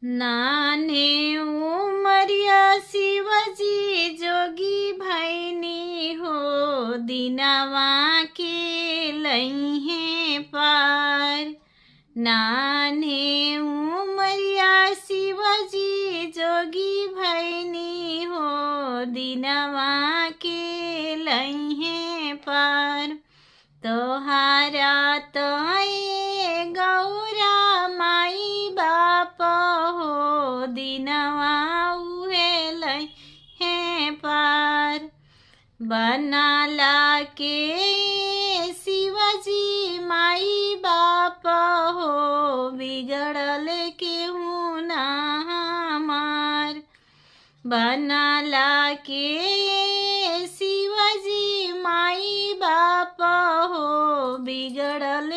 नाने उमरिया शिवजी जोगी भैनी हो, दिनवा के लइहे पार। नाने उमरिया शिवजी जोगी भैनी हो, दिनवा के लइहे पार। तोहारा तोए गौरा माई बाप हो, दिनवा उहे लइहे पार। बनाला के शिवजी माई बाप हो, बिगड़ल केहू ना हमार। बनाला के शिवजी माई बाप हो, बिगड़ल